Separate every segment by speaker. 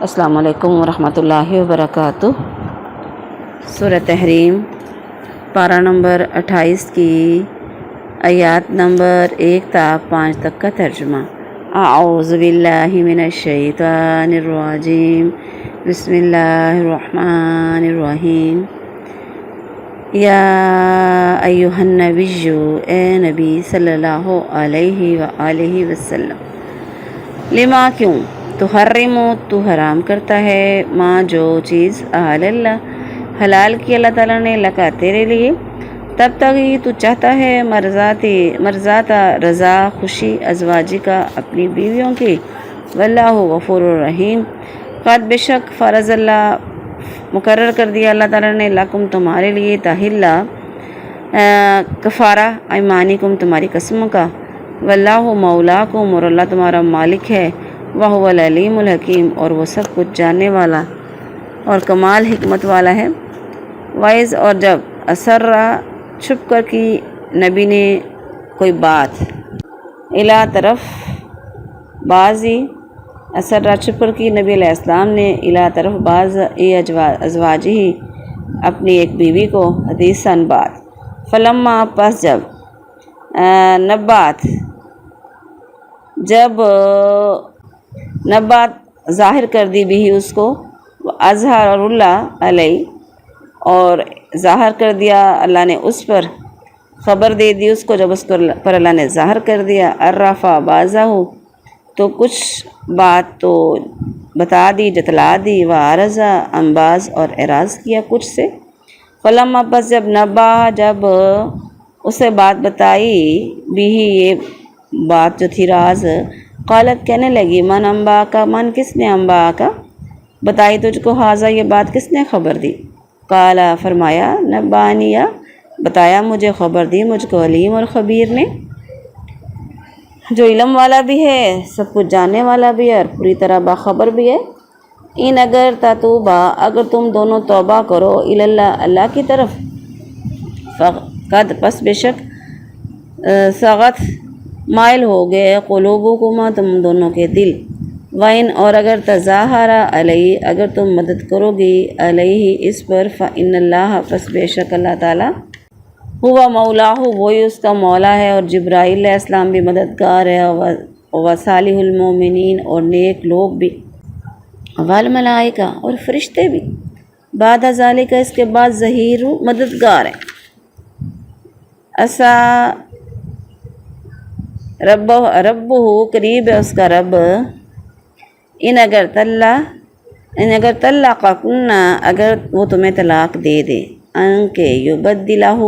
Speaker 1: السلام علیکم ورحمۃ اللہ وبرکاتہ۔ سورہ تحریم پارہ نمبر 28 کی آیات نمبر 1 تا 5 تک کا ترجمہ۔ اعوذ باللہ من الشیطان الرجیم، بسم اللہ الرحمن الرحیم۔ یا ایہا النبی، اے نبی صلی اللہ علیہ وآلہ وسلم، لما کیوں، تحرم تو حرام کرتا ہے، ماں جو چیز احل اللہ حلال کی اللہ تعالیٰ نے لکا تیرے لیے، تب تک تو چاہتا ہے مرضات رضا خوشی ازواجی کا اپنی بیویوں کی، واللہ غفور الرحیم، قد بے شک فرض اللہ مقرر کر دیا اللہ تعالیٰ نے لکم تمہارے لیے، تحلہ کفارہ ایمانکم تمہاری قسموں کا، واللہ مولاکم اور اللہ تمہارا مالک ہے، وَهُوَ العلیم الحکیم اور وہ سب کچھ جاننے والا اور کمال حکمت والا ہے۔ وائز اور جب اسرا چھپ کر کی نبی نے کوئی بات، الا طرف بعضی، اسرا چھپ کر کی نبی علیہ السلام نے الا طرف بعض ازواجی ہی اپنی ایک بیوی کو، حدیثاً بات، فلما پس جب نبات ظاہر کر دی بھی اس کو، اظہر اللہ علیہ اور ظاہر کر دیا اللہ نے اس پر، خبر دے دی اس کو جب اس پر اللہ نے ظاہر کر دیا، عرفا بازہ تو کچھ بات تو بتا دی جتلا دی، وعرضا انباز اور اعراض کیا کچھ سے، فلما پس جب نبا جب اسے بات بتائی بھی یہ بات جو تھی راز، قالت کہنے لگی، من انبا کا، من کس نے انبا کا بتائی تجھ کو، حاضہ یہ بات کس نے خبر دی، قالا فرمایا، نبانیہ بتایا مجھے، خبر دی مجھ کو، علیم اور خبیر نے، جو علم والا بھی ہے سب کچھ جاننے والا بھی ہے اور پوری طرح باخبر بھی ہے۔ ان اگر تتوبا اگر تم دونوں توبہ کرو، اللہ اللہ کی طرف، فقد پس بے شک، سغت مائل ہو گئے، قلوبکما تم دونوں کے دل، وَإِنْ اور اگر تظاہر علیہ اگر تم مدد کرو گی علیہ اس پر، فإن اللہ پس بے شک اللہ تعالیٰ، ہوا مولاہ وہی اس کا مولا ہے، اور جبرائیل علیہ السلام بھی مددگار ہے، وصالح المومنین اور نیک لوگ بھی، والملائکہ اور فرشتے بھی، بعد ذالک اس کے بعد، ظہیر مددگار ہیں، اسا رب قریب ہے اس کا رب، ان اگر طلقکن اگر وہ تمہیں طلاق دے دے، ان کے یبدلہ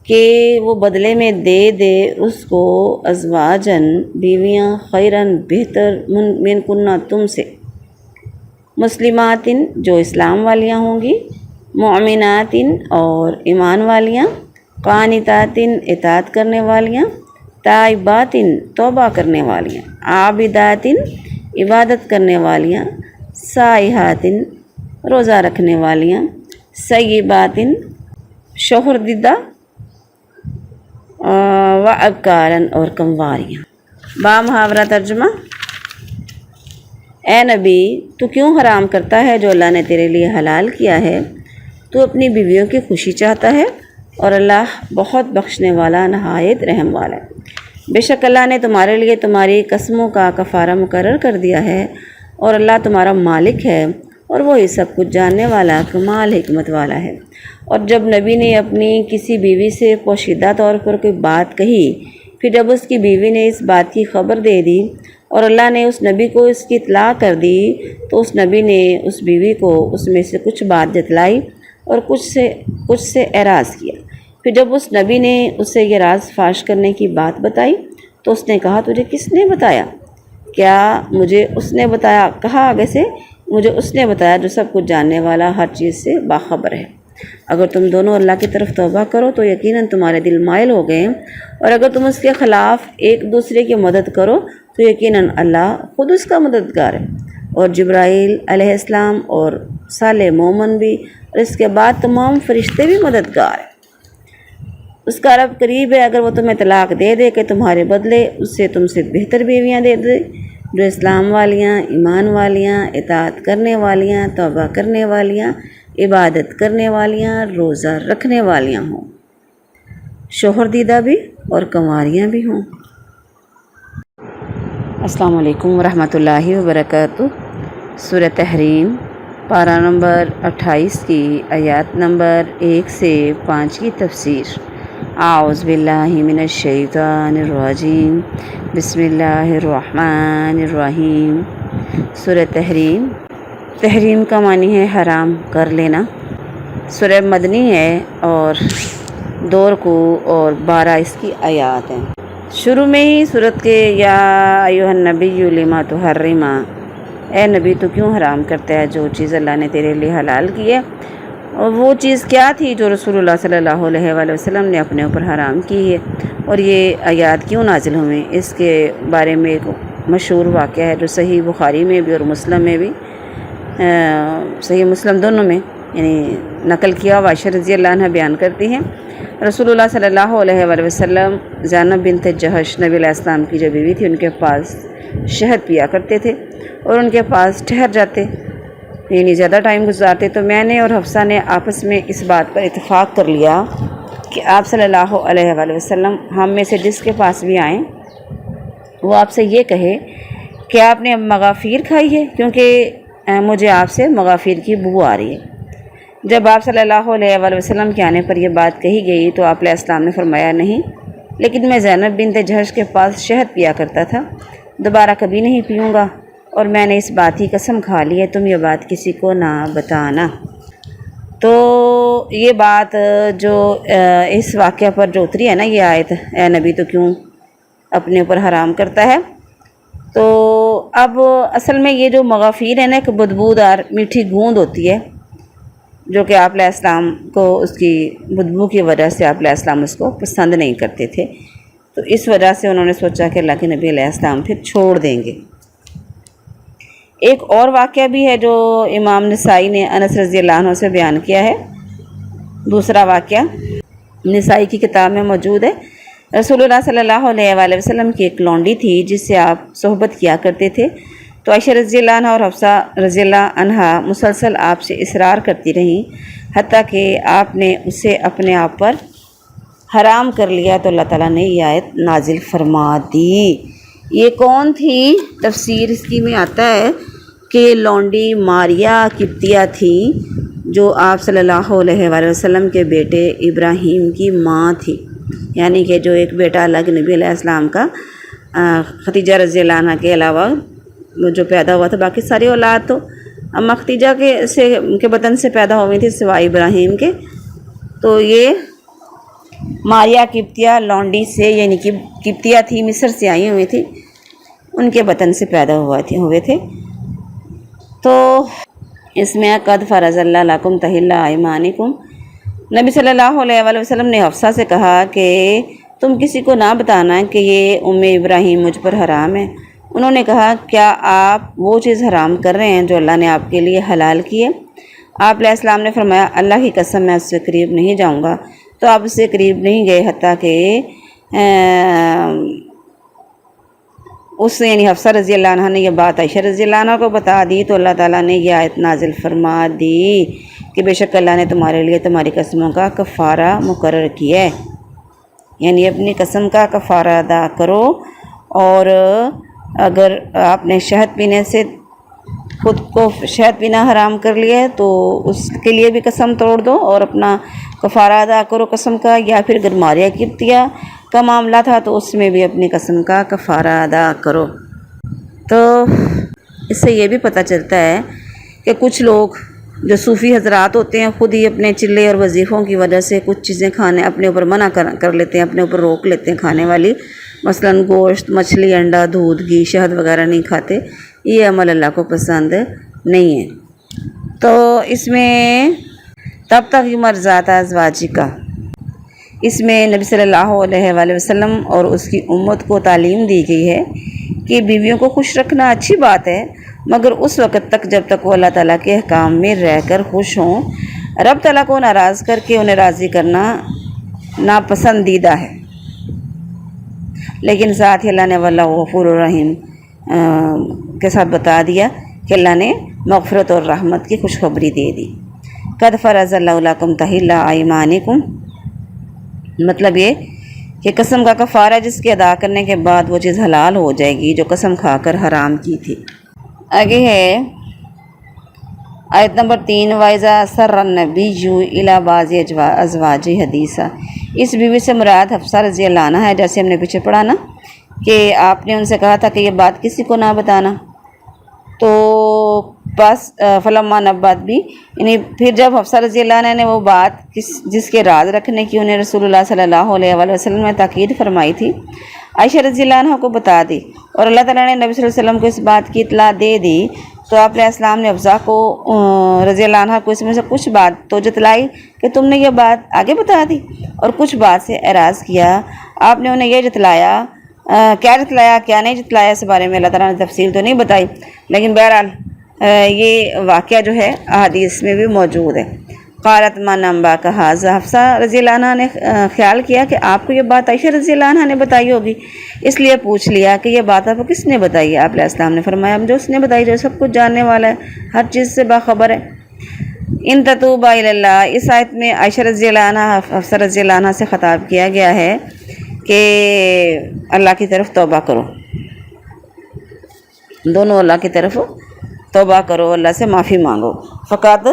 Speaker 1: کہ وہ بدلے میں دے دے اس کو، ازواجن بیویاں، خیرن بہتر، منکنہ تم سے، مسلماتن جو اسلام والیاں ہوں گی، مؤمناتن اور ایمان والیاں، قانتاتن اطاعت کرنے والیاں، تائباتن توبہ کرنے والیاں، عابداتن عبادت کرنے والیاں، سائحاتن روزہ رکھنے والیاں، سیباتن شوہر دیدہ، وابکارن اور کنواریاں۔ با محاورہ ترجمہ۔ اے نبی تو کیوں حرام کرتا ہے جو اللہ نے تیرے لیے حلال کیا ہے، تو اپنی بیویوں کی خوشی چاہتا ہے، اور اللہ بہت بخشنے والا نہایت رحم والا ہے۔ بے شک اللہ نے تمہارے لیے تمہاری قسموں کا کفارہ مقرر کر دیا ہے، اور اللہ تمہارا مالک ہے، اور وہی سب کچھ جاننے والا کمال حکمت والا ہے۔ اور جب نبی نے اپنی کسی بیوی سے پوشیدہ طور پر کوئی بات کہی، پھر جب اس کی بیوی نے اس بات کی خبر دے دی اور اللہ نے اس نبی کو اس کی اطلاع کر دی، تو اس نبی نے اس بیوی کو اس میں سے کچھ بات جتلائی اور کچھ سے اعراض کیا۔ پھر جب اس نبی نے اسے یہ راز فاش کرنے کی بات بتائی تو اس نے کہا، تجھے کس نے بتایا؟ کیا مجھے اس نے بتایا؟ کہا آگے سے، مجھے اس نے بتایا جو سب کچھ جاننے والا ہر چیز سے باخبر ہے۔ اگر تم دونوں اللہ کی طرف توبہ کرو تو یقیناً تمہارے دل مائل ہو گئے، اور اگر تم اس کے خلاف ایک دوسرے کی مدد کرو تو یقیناً اللہ خود اس کا مددگار ہے، اور جبرائیل علیہ السلام اور صالح مومن بھی، اور اس کے بعد تمام فرشتے بھی مددگار ہیں۔ اس کا رب قریب ہے اگر وہ تمہیں طلاق دے دے کہ تمہارے بدلے اس سے تم سے بہتر بیویاں دے دے، جو اسلام والیاں، ایمان والیاں، اطاعت کرنے والیاں، توبہ کرنے والیاں، عبادت کرنے والیاں، روزہ رکھنے والیاں ہوں، شوہر دیدہ بھی اور کنواریاں بھی ہوں۔ السلام علیکم ورحمۃ اللہ وبرکاتہ۔ سورہ تحریم پارہ نمبر 28 کی آیات نمبر 1 سے 5 کی تفسیر۔ اعوذ باللہ من الشیطان الرجیم، بسم اللہ الرحمن الرحیم۔ سورہ تحریم، تحریم کا معنی ہے حرام کر لینا۔ سورہ مدنی ہے اور 2 رکوع اور 12 اس کی آیات ہیں۔ شروع میں ہی سورت کے یا ایھا النبی لما تحرم، اے نبی تو کیوں حرام کرتا ہے جو چیز اللہ نے تیرے لیے حلال کی ہے، اور وہ چیز کیا تھی جو رسول اللہ صلی اللہ علیہ وآلہ وسلم نے اپنے اوپر حرام کی ہے، اور یہ آیات کیوں نازل ہوئیں، اس کے بارے میں ایک مشہور واقعہ ہے جو صحیح بخاری میں بھی اور مسلم میں بھی، صحیح مسلم دونوں میں یعنی نقل کیا ہوا، عائشہ رضی اللہ عنہ بیان کرتی ہیں، رسول اللہ صلی اللہ علیہ وآلہ وسلم زینب بنت جہش نبی علیہ السلام کی جو بیوی تھی، ان کے پاس شہد پیا کرتے تھے اور ان کے پاس ٹھہر جاتے، یعنی زیادہ ٹائم گزارتے۔ تو میں نے اور حفصہ نے آپس میں اس بات پر اتفاق کر لیا کہ آپ صلی اللہ علیہ وآلہ وسلم ہم میں سے جس کے پاس بھی آئیں وہ آپ سے یہ کہے کہ آپ نے مغافیر کھائی ہے، کیونکہ مجھے آپ سے مغافیر کی بو آ رہی ہے۔ جب آپ صلی اللہ علیہ وآلہ وسلم کے آنے پر یہ بات کہی گئی تو آپ علیہ السلام نے فرمایا، نہیں، لیکن میں زینب بنت جہش کے پاس شہد پیا کرتا تھا، دوبارہ کبھی نہیں پیوں گا، اور میں نے اس بات کی قسم کھا لی ہے، تم یہ بات کسی کو نہ بتانا۔ تو یہ بات جو اس واقعہ پر جو اتری ہے نا، یہ آیت، اے نبی تو کیوں اپنے اوپر حرام کرتا ہے، تو اب اصل میں یہ جو مغافیر ہے نا، ایک بدبودار میٹھی گوند ہوتی ہے جو کہ آپ علیہ السلام کو اس کی بدبو کی وجہ سے آپ علیہ السلام اس کو پسند نہیں کرتے تھے، تو اس وجہ سے انہوں نے سوچا کہ اللہ کے نبی علیہ السلام پھر چھوڑ دیں گے۔ ایک اور واقعہ بھی ہے جو امام نسائی نے انس رضی اللہ عنہ سے بیان کیا ہے، دوسرا واقعہ نسائی کی کتاب میں موجود ہے۔ رسول اللہ صلی اللہ علیہ وآلہ وسلم کی ایک لونڈی تھی جس سے آپ صحبت کیا کرتے تھے، تو عائشہ رضی اللہ عنہ اور حفصہ رضی اللہ عنہ مسلسل آپ سے اصرار کرتی رہیں، حتیٰ کہ آپ نے اسے اپنے آپ پر حرام کر لیا، تو اللہ تعالیٰ نے یہ آیت نازل فرما دی۔ یہ کون تھی؟ تفسیر اس کی میں آتا ہے کہ لونڈی ماریہ قبطیہ تھی، جو آپ صلی اللہ علیہ وآلہ وسلم کے بیٹے ابراہیم کی ماں تھی، یعنی کہ جو ایک بیٹا الگ نبی علیہ السلام کا خدیجہ رضی اللہ عنہ کے علاوہ جو پیدا ہوا تھا، باقی ساری اولاد تو اما خدیجہ کے بدن سے پیدا ہوئی تھی سوائے ابراہیم کے، تو یہ ماریہ قبطیہ لونڈی سے، یعنی کہ قبطیہ تھی، مصر سے آئی ہوئی تھی، ان کے بدن سے پیدا ہوئے تھے۔ تو اس میں قد فرض اللہ لکم تحلۃ ایمانکم، نبی صلی اللہ علیہ وآلہ وسلم نے حفصہ سے کہا کہ تم کسی کو نہ بتانا کہ یہ ابراہیم مجھ پر حرام ہے۔ انہوں نے کہا، کیا آپ وہ چیز حرام کر رہے ہیں جو اللہ نے آپ کے لیے حلال کی ہے؟ آپ علیہ السلام نے فرمایا، اللہ کی قسم میں اس سے قریب نہیں جاؤں گا۔ تو آپ اس سے قریب نہیں گئے حتیٰ کہ اس یعنی حفصہ رضی اللہ عنہ نے یہ بات عائشہ رضی اللہ عنہ کو بتا دی، تو اللہ تعالیٰ نے یہ آیت نازل فرما دی کہ بے شک اللہ نے تمہارے لیے تمہاری قسموں کا کفارہ مقرر کیا ہے، یعنی اپنی قسم کا کفارہ ادا کرو، اور اگر آپ نے شہد پینے سے خود کو شہد پینا حرام کر لیا ہے تو اس کے لیے بھی قسم توڑ دو اور اپنا کفارہ ادا کرو قسم کا، یا پھر اگر ماریہ قبطیہ کا معاملہ تھا تو اس میں بھی اپنی قسم کا کفارہ ادا کرو۔ تو اس سے یہ بھی پتہ چلتا ہے کہ کچھ لوگ جو صوفی حضرات ہوتے ہیں خود ہی اپنے چلے اور وظیفوں کی وجہ سے کچھ چیزیں کھانے اپنے اوپر منع کر لیتے ہیں، اپنے اوپر روک لیتے ہیں کھانے والی، مثلاً گوشت، مچھلی، انڈا، دودھ، گھی، شہد وغیرہ نہیں کھاتے، یہ عمل اللہ کو پسند نہیں ہے۔ تو اس میں تب تک مرضات ازواجی کا، اس میں نبی صلی اللہ علیہ وآلہ وسلم اور اس کی امت کو تعلیم دی گئی ہے کہ بیویوں کو خوش رکھنا اچھی بات ہے، مگر اس وقت تک جب تک وہ اللہ تعالیٰ کے احکام میں رہ کر خوش ہوں۔ رب تعالیٰ کو ناراض کر کے انہیں راضی کرنا ناپسندیدہ ہے، لیکن ساتھ ہی اللہ نے واللہ غفور الرحیم، کے ساتھ بتا دیا کہ اللہ نے مغفرت اور رحمت کی خوشخبری دے دی۔ قد فرض اللہ لکم تحلۃ ایمانکم، مطلب یہ کہ قسم کا کفارہ جس کے ادا کرنے کے بعد وہ چیز حلال ہو جائے گی جو قسم کھا کر حرام کی تھی۔ آگے ہے آیت نمبر 3، وَإِذَا أَسَرَّ النَّبِيُّ إِلَىٰ بَعْضِ أَزْوَاجِهِ حَدِيثًا، اس بیوی سے مراد حفصہ رضی اللہ عنہ ہے، جیسے ہم نے پیچھے پڑھا نا کہ آپ نے ان سے کہا تھا کہ یہ بات کسی کو نہ بتانا، تو بس فلما نبأت بھی، یعنی پھر جب حفصہ رضی اللہ عنہ نے وہ بات جس کے راز رکھنے کی انہیں رسول اللہ صلی اللہ علیہ وآلہ وسلم نے تاکید فرمائی تھی، عائشہ رضی اللہ عنہ کو بتا دی اور اللہ تعالیٰ نے نبی صلی اللہ علیہ وسلم کو اس بات کی اطلاع دے دی، تو آپ علیہ السلام نے حفصہ کو رضی اللہ عنہ کو اس میں سے کچھ بات تو جتلائی کہ تم نے یہ بات آگے بتا دی، اور کچھ بات سے اعراض کیا۔ آپ نے انہیں یہ جتلایا، کیا جتلایا کیا نہیں جتلایا اس بارے میں اللہ تعالیٰ نے تفصیل تو نہیں بتائی، لیکن بہرحال یہ واقعہ جو ہے احادیث میں بھی موجود ہے۔ قالت ما نبأک ھذا، حفصہ رضی اللہ عنہ نے خیال کیا کہ آپ کو یہ بات عائشہ رضی اللہ عنہ نے بتائی ہوگی، اس لیے پوچھ لیا کہ یہ بات آپ کو کس نے بتائی ہے؟ آپ علیہ السلام نے فرمایا جو اس نے بتائی، جو سب کچھ جاننے والا ہے، ہر چیز سے باخبر ہے۔ ان تتوبا الی اللہ، اس آیت میں عائشہ رضی اللہ عنہ حفصہ رضی اللہ عنہ سے خطاب کیا گیا ہے کہ اللہ کی طرف توبہ کرو، دونوں اللہ کی طرف توبہ کرو، اللہ سے معافی مانگو۔ فقط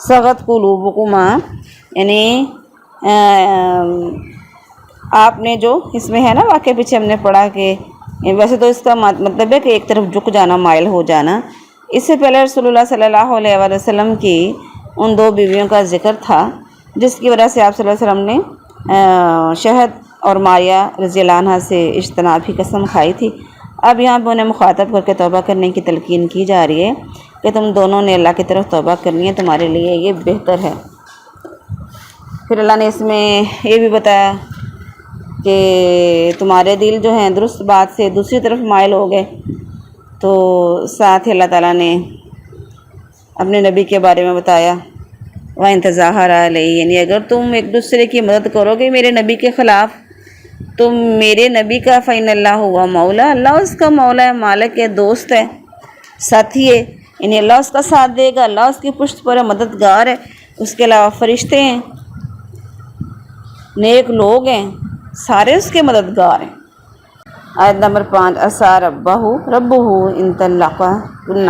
Speaker 1: صغت قلوبکما، یعنی آپ نے جو اس میں ہے نا واقعہ پیچھے ہم نے پڑھا کہ ویسے تو اس کا مطلب ہے کہ ایک طرف جھک جانا، مائل ہو جانا۔ اس سے پہلے رسول اللہ صلی اللہ علیہ وآلہ وسلم کی ان دو بیویوں کا ذکر تھا جس کی وجہ سے آپ صلی اللہ علیہ وسلم نے شہد اور ماریہ رضی اللہ عنہ سے اجتناب کی قسم کھائی تھی۔ اب یہاں پہ انہیں مخاطب کر کے توبہ کرنے کی تلقین کی جا رہی ہے کہ تم دونوں نے اللہ کی طرف توبہ کرنی ہے، تمہارے لیے یہ بہتر ہے۔ پھر اللہ نے اس میں یہ بھی بتایا کہ تمہارے دل جو ہیں درست بات سے دوسری طرف مائل ہو گئے، تو ساتھ ہی اللہ تعالیٰ نے اپنے نبی کے بارے میں بتایا وَإِن تَظَاهَرَ عَلَيْهِ، یعنی اگر تم ایک دوسرے کی مدد کرو گے میرے نبی کے خلاف، تم میرے نبی کا فَإِنَّ اللَّهَ هُوَ مَوْلَا، اللہ اس کا مولا ہے، مالک ہے، دوست ہے، ساتھی ہے، یعنی اللہ اس کا ساتھ دے گا، اللہ اس کی پشت پر ہے، مددگار ہے، اس کے علاوہ فرشتے ہیں، نیک لوگ ہیں، سارے اس کے مددگار ہیں۔ آیت نمبر 5، عسیٰ ربہ ان طلقکن،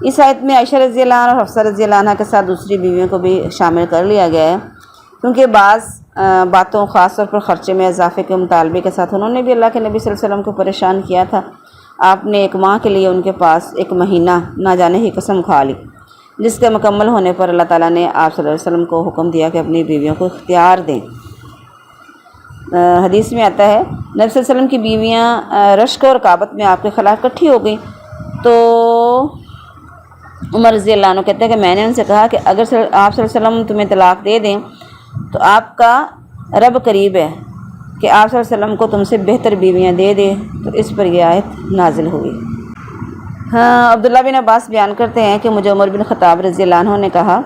Speaker 1: اس آیت میں عائشہ رضی اللہ عنہ اور حفصہ رضی اللہ عنہ کے ساتھ دوسری بیویوں کو بھی شامل کر لیا گیا ہے، کیونکہ بعض باتوں خاص طور پر خرچے میں اضافے کے مطالبے کے ساتھ انہوں نے بھی اللہ کے نبی صلی اللہ علیہ وسلم کو پریشان کیا تھا۔ آپ نے ایک ماہ کے لیے ان کے پاس ایک مہینہ نہ جانے کی قسم کھا لی، جس کے مکمل ہونے پر اللہ تعالیٰ نے آپ صلی اللہ علیہ وسلم کو حکم دیا کہ اپنی بیویوں کو اختیار دیں۔ حدیث میں آتا ہے نبی صلی اللہ علیہ وسلم کی بیویاں رشک اور رکابت میں آپ کے خلاف اکٹھی ہو گئیں، تو عمر رضی اللہ عنہ کہتے ہیں کہ میں نے ان سے کہا کہ اگر آپ صلی اللہ علیہ وسلم تمہیں طلاق دے دیں تو آپ کا رب قریب ہے کہ آپ صلی اللہ علیہ وسلم کو تم سے بہتر بیویاں دے دے، تو اس پر یہ آیت نازل ہوئی۔ ہاں، عبداللہ بن عباس بیان کرتے ہیں کہ مجھے عمر بن خطاب رضی اللہ عنہ نے کہا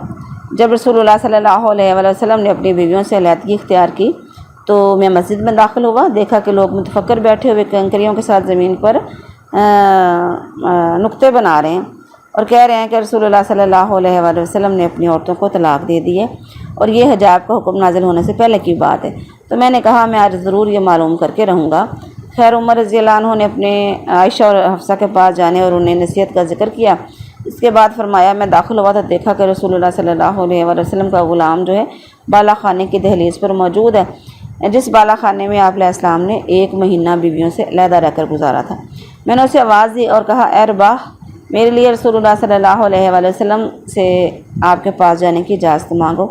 Speaker 1: جب رسول اللہ صلی اللہ علیہ وآلہ وسلم نے اپنی بیویوں سے علیحدگی اختیار کی تو میں مسجد میں داخل ہوا، دیکھا کہ لوگ متفکر بیٹھے ہوئے کنکریوں کے ساتھ زمین پر نقطے بنا رہے ہیں اور کہہ رہے ہیں کہ رسول اللہ صلی اللہ علیہ وآلہ وسلم نے اپنی عورتوں کو طلاق دے دی ہے، اور یہ حجاب کا حکم نازل ہونے سے پہلے کی بات ہے۔ تو میں نے کہا میں آج ضرور یہ معلوم کر کے رہوں گا۔ خیر، عمر رضی اللہ عنہ نے اپنے عائشہ اور حفصہ کے پاس جانے اور انہیں نصیحت کا ذکر کیا۔ اس کے بعد فرمایا میں داخل ہوا تو دیکھا کہ رسول اللہ صلی اللہ علیہ وآلہ وسلم کا غلام جو ہے بالا خانے کی دہلیز پر موجود ہے، جس بالا خانے میں آپ علیہ السلام نے ایک مہینہ بیویوں سے علیحدہ رہ کر گزارا تھا۔ میں نے اسے آواز دی اور کہا اے رباح، میرے لیے رسول اللہ صلی اللہ علیہ وآلہ وسلم سے آپ کے پاس جانے کی اجازت مانگو۔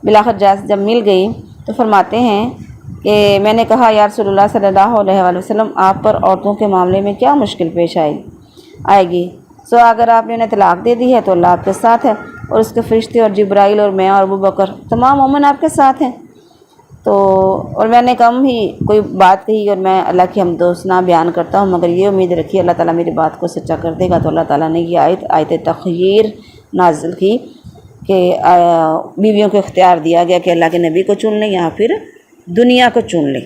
Speaker 1: بالآخر اجازت جب مل گئی تو فرماتے ہیں کہ میں نے کہا یا رسول اللہ صلی اللہ علیہ وآلہ وسلم، آپ پر عورتوں کے معاملے میں کیا مشکل پیش آئے گی؟ اگر آپ نے انہیں طلاق دے دی ہے تو اللہ آپ کے ساتھ ہے، اور اس کے فرشتے اور جبرائیل اور میں اور ابو بکر تمام مومن آپ کے ساتھ ہیں۔ تو اور میں نے کم ہی کوئی بات کہی اور میں اللہ کی حمد و ثنا بیان کرتا ہوں، مگر یہ امید رکھی اللہ تعالیٰ میری بات کو سچا کر دے گا۔ تو اللہ تعالیٰ نے یہ آیت تخیر نازل کی کہ بیویوں کو اختیار دیا گیا کہ اللہ کے نبی کو چن لیں یا پھر دنیا کو چن لیں۔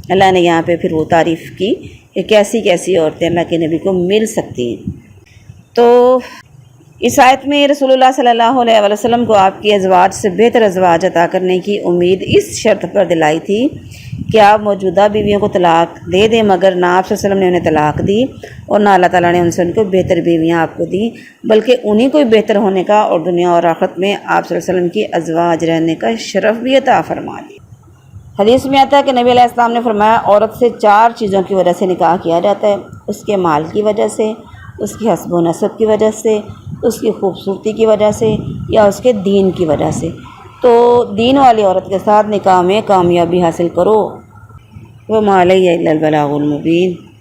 Speaker 1: اللہ نے یہاں پہ پھر وہ تعریف کی کہ کیسی کیسی عورتیں اللہ کے نبی کو مل سکتی ہیں۔ تو اس آیت میں رسول اللہ صلی اللہ علیہ وسلم کو آپ کی ازواج سے بہتر ازواج عطا کرنے کی امید اس شرط پر دلائی تھی کہ آپ موجودہ بیویوں کو طلاق دے دیں، مگر نہ آپ صلی اللہ علیہ وسلم نے انہیں طلاق دی اور نہ اللہ تعالیٰ نے ان کو بہتر بیویاں آپ کو دیں، بلکہ انہیں کو بہتر ہونے کا اور دنیا اور آخرت میں آپ صلی اللہ علیہ وسلم کی ازواج رہنے کا شرف بھی عطا فرما دی۔ حدیث میں آتا ہے کہ نبی علیہ السلام نے فرمایا عورت سے 4 چیزوں کی وجہ سے نکاح کیا جاتا ہے، اس کے مال کی وجہ سے، اس کی حسب و نسب کی وجہ سے، اس کی خوبصورتی کی وجہ سے، یا اس کے دین کی وجہ سے۔ تو دین والی عورت کے ساتھ نکاح میں کامیابی حاصل کرو۔ وَمَا عَلَيَّ إِلَّا الْبَلَاغُ الْمُبِينُ۔